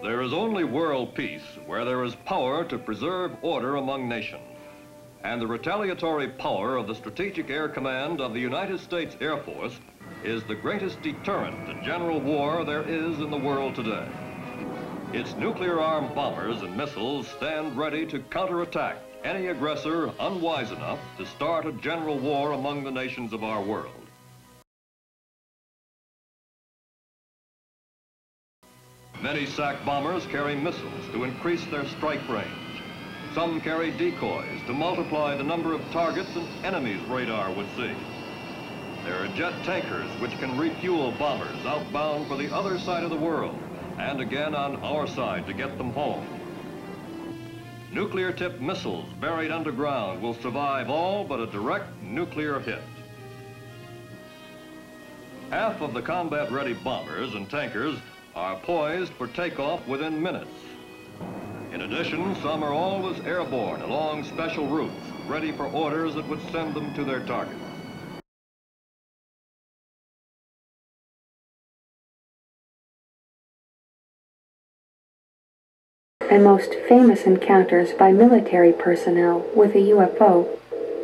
There is only world peace where there is power to preserve order among nations. And the retaliatory power of the Strategic Air Command of the United States Air Force is the greatest deterrent to general war there is in the world today. Its nuclear-armed bombers and missiles stand ready to counterattack any aggressor unwise enough to start a general war among the nations of our world. Many SAC bombers carry missiles to increase their strike range. Some carry decoys to multiply the number of targets an enemy's radar would see. There are jet tankers which can refuel bombers outbound for the other side of the world and again on our side to get them home. Nuclear-tipped missiles buried underground will survive all but a direct nuclear hit. Half of the combat-ready bombers and tankers are poised for takeoff within minutes. In addition, some are always airborne along special routes, ready for orders that would send them to their targets. And most famous encounters by military personnel with a UFO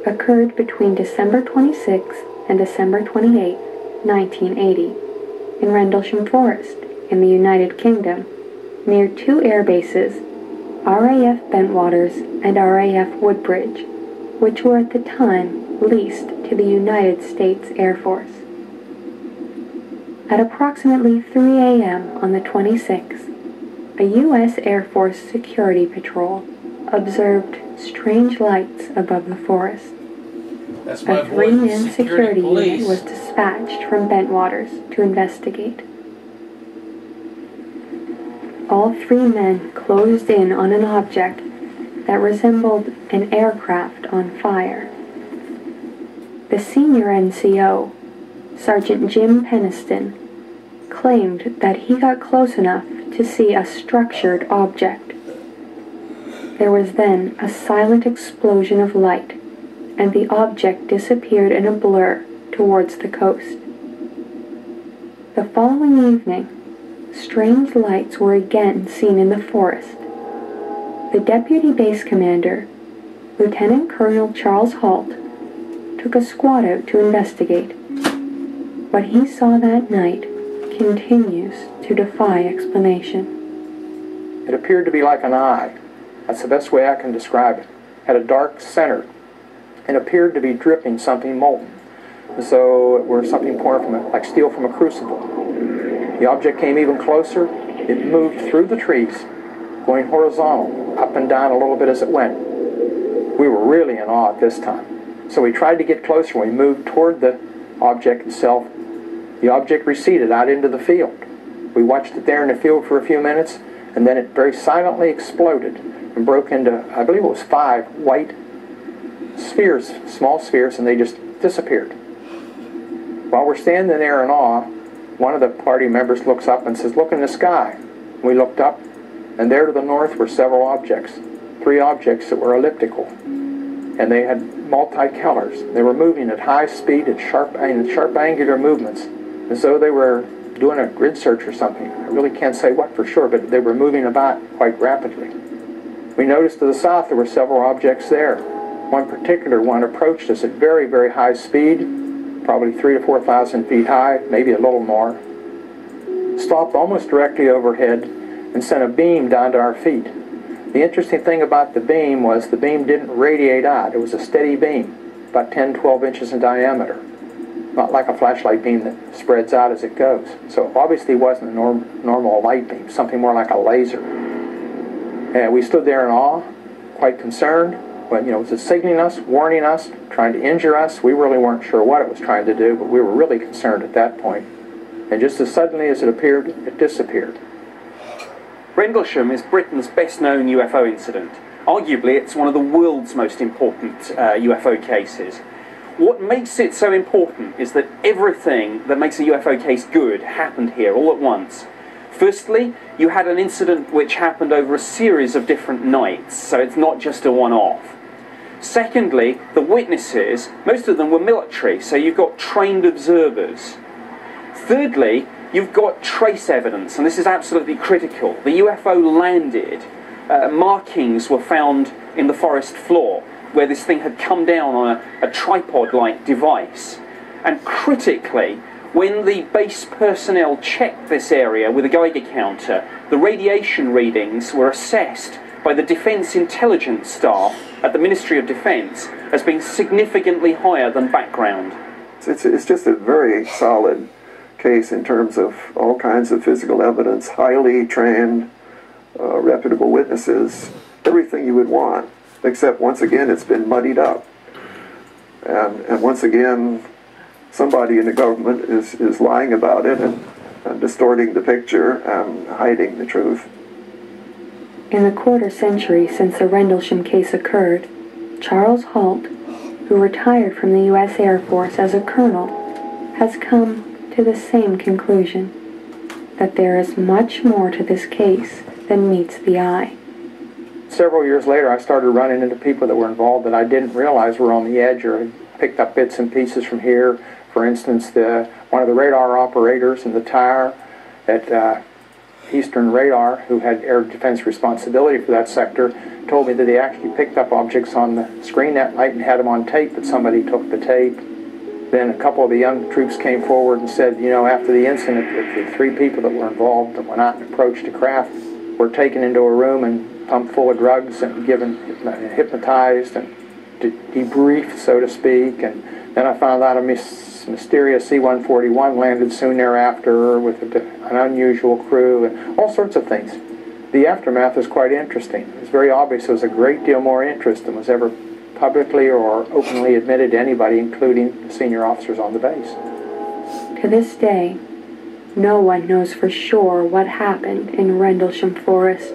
occurred between December 26 and December 28, 1980, in Rendlesham Forest, in the United Kingdom, near two air bases, RAF Bentwaters and RAF Woodbridge, which were at the time leased to the United States Air Force. At approximately 3 a.m. on the 26th, a U.S. Air Force security patrol observed strange lights above the forest. A three-man security unit was dispatched from Bentwaters to investigate. All three men closed in on an object that resembled an aircraft on fire. The senior NCO, Sergeant Jim Peniston, claimed that he got close enough to see a structured object. There was then a silent explosion of light, and the object disappeared in a blur towards the coast. The following evening, strange lights were again seen in the forest. The deputy base commander, Lieutenant Colonel Charles Holt, took a squad out to investigate. What he saw that night continues to defy explanation. It appeared to be like an eye. That's the best way I can describe it. Had a dark center and appeared to be dripping something molten, as though it were something poured from it, like steel from a crucible. The object came even closer. It moved through the trees, going horizontal, up and down a little bit as it went. We were really in awe at this time. So we tried to get closer. We moved toward the object itself. The object receded out into the field. We watched it there in the field for a few minutes, and then it very silently exploded and broke into, I believe it was 5 white spheres, small spheres, and they just disappeared. While we're standing there in awe, one of the party members looks up and says, "Look in the sky." We looked up, and there to the north were several objects, 3 objects that were elliptical, and they had multi-colors. They were moving at high speed, at sharp angular movements, as though they were doing a grid search or something. I really can't say what for sure, but they were moving about quite rapidly. We noticed to the south there were several objects there. One particular one approached us at very, very high speed, probably 3,000 to 4,000 feet high, maybe a little more. Stopped almost directly overhead and sent a beam down to our feet. The interesting thing about the beam was the beam didn't radiate out. It was a steady beam, about 10, 12 inches in diameter. Not like a flashlight beam that spreads out as it goes. So it obviously wasn't a normal light beam, something more like a laser. And we stood there in awe, quite concerned. But, was it signaling us, warning us, trying to injure us? We really weren't sure what it was trying to do, but we were really concerned at that point. And just as suddenly as it appeared, it disappeared. Rendlesham is Britain's best-known UFO incident. Arguably, it's one of the world's most important UFO cases. What makes it so important is that everything that makes a UFO case good happened here all at once. Firstly, you had an incident which happened over a series of different nights, so it's not just a one-off. Secondly, the witnesses, most of them were military, so you've got trained observers. Thirdly, you've got trace evidence, and this is absolutely critical. The UFO landed, markings were found in the forest floor where this thing had come down on a tripod-like device. And critically, when the base personnel checked this area with a Geiger counter, the radiation readings were assessed by the Defence Intelligence staff at the Ministry of Defence as being significantly higher than background. It's just a very solid case in terms of all kinds of physical evidence, highly trained, reputable witnesses, everything you would want, except once again it's been muddied up. And once again, somebody in the government is lying about it and distorting the picture and hiding the truth. In the quarter century since the Rendlesham case occurred, Charles Halt, who retired from the U.S. Air Force as a colonel, has come to the same conclusion, that there is much more to this case than meets the eye. Several years later, I started running into people that were involved that I didn't realize were on the edge or had picked up bits and pieces from here. For instance, one of the radar operators in the tower at Eastern Radar, who had air defense responsibility for that sector, told me that they actually picked up objects on the screen that night and had them on tape, but somebody took the tape. Then a couple of the young troops came forward and said, you know, after the incident, the 3 people that were involved that went out and approached the craft were taken into a room and pumped full of drugs and given, hypnotized and debriefed, so to speak. And then I found out a mysterious C-141 landed soon thereafter with an unusual crew and all sorts of things. The aftermath is quite interesting. It's very obvious there was a great deal more interest than was ever publicly or openly admitted to anybody, including the senior officers on the base. To this day, no one knows for sure what happened in Rendlesham Forest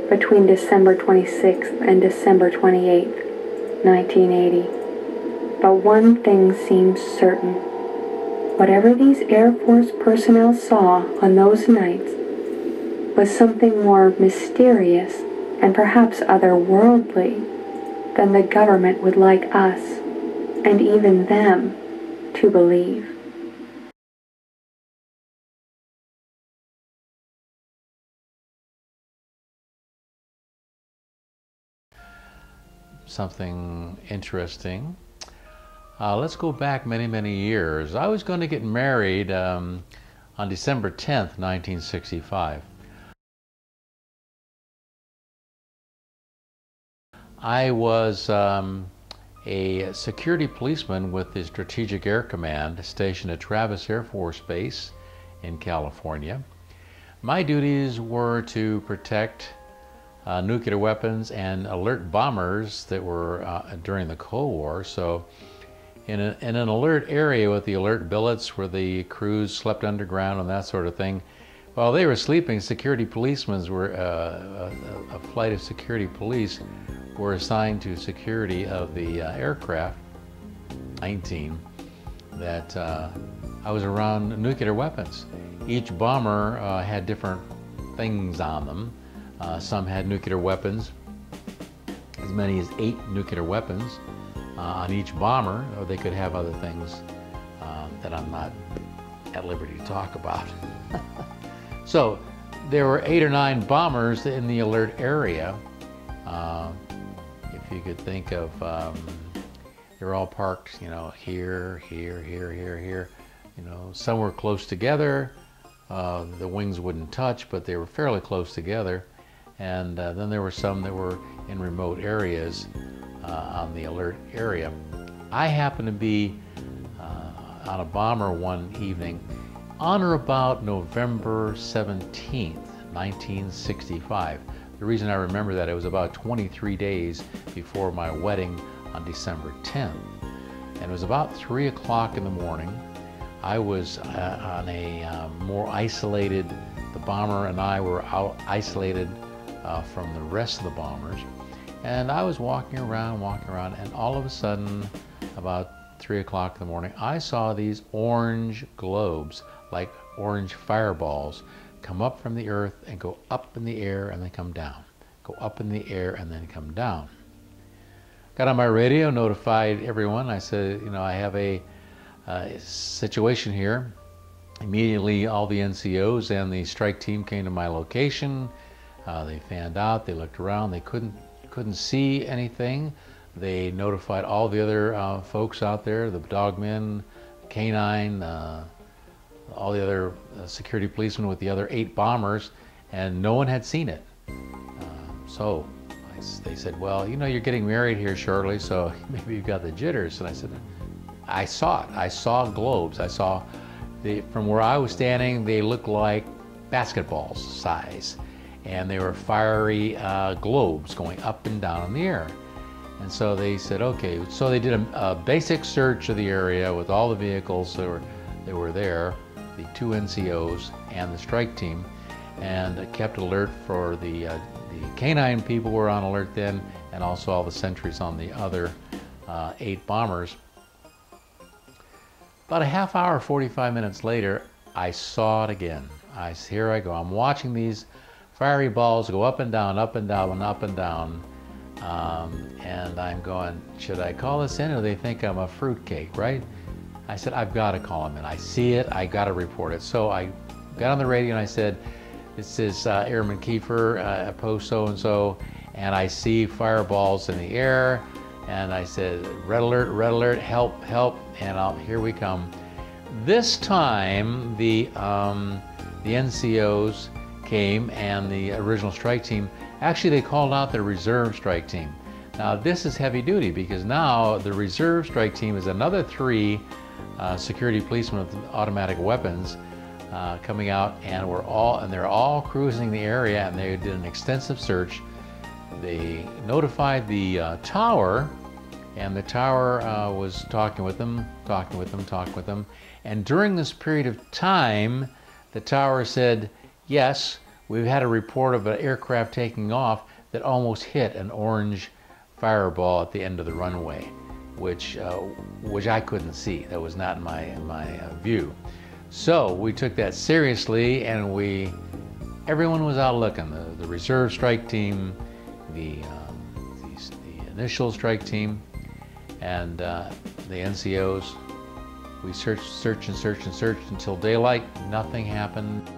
between December 26th and December 28th, 1980. But one thing seems certain. Whatever these Air Force personnel saw on those nights was something more mysterious and perhaps otherworldly than the government would like us, and even them, to believe. Something interesting. Let's go back many, many years. I was going to get married on December 10th, 1965. I was a security policeman with the Strategic Air Command stationed at Travis Air Force Base in California. My duties were to protect nuclear weapons and alert bombers that were during the Cold War. So in an alert area with the alert billets where the crews slept underground and that sort of thing, while they were sleeping, security policemen were, a flight of security police were assigned to security of the aircraft, 19, that I was around nuclear weapons. Each bomber had different things on them. Some had nuclear weapons, as many as 8 nuclear weapons on each bomber, or they could have other things that I'm not at liberty to talk about. So there were 8 or 9 bombers in the alert area. If you could think of, they're all parked, you know, here, here, here, here, here. You know, some were close together. The wings wouldn't touch, but they were fairly close together. And then there were some that were in remote areas on the alert area. I happened to be on a bomber one evening on or about November 17th, 1965. The reason I remember that, it was about 23 days before my wedding on December 10th. And it was about 3 o'clock in the morning. I was on a more isolated, the bomber and I were isolated from the rest of the bombers. And I was walking around, and all of a sudden, about 3 o'clock in the morning, I saw these orange globes, like orange fireballs, come up from the earth and go up in the air and then come down. Go up in the air and then come down. Got on my radio, notified everyone. I said, you know, I have a situation here. Immediately, all the NCOs and the strike team came to my location. They fanned out, they looked around, they couldn't see anything. They notified all the other folks out there, the dogmen, canine, all the other security policemen with the other 8 bombers, and no one had seen it. So they said, well, you know, you're getting married here shortly, so maybe you've got the jitters. And I said, I saw it. I saw globes. I saw, from where I was standing, they looked like basketballs size. And they were fiery globes going up and down in the air. And so they said, okay. So they did a basic search of the area with all the vehicles that were there, the 2 NCOs and the strike team, and kept alert for the canine people were on alert then, and also all the sentries on the other 8 bombers. About a half hour, 45 minutes later, I saw it again. Here I go. I'm watching these fiery balls go up and down, up and down, and up and down. And I'm going, should I call this in, or they think I'm a fruitcake, right? I said, I've got to call them in. I see it, I got to report it. So I got on the radio and I said, this is Airman KEEFER at post so-and-so, and I see fireballs in the air. And I said, red alert, help, help, and here we come. This time, the NCOs came and the original strike team, actually they called out the reserve strike team. Now this is heavy duty, because now the reserve strike team is another 3 security policemen with automatic weapons coming out, and they're all cruising the area, and they did an extensive search. They notified the tower, and the tower was talking with them, and during this period of time, the tower said, yes, we've had a report of an aircraft taking off that almost hit an orange fireball at the end of the runway, which I couldn't see. That was not in my view. So we took that seriously, and everyone was out looking. The reserve strike team, the initial strike team, and the NCOs. We searched until daylight. Nothing happened.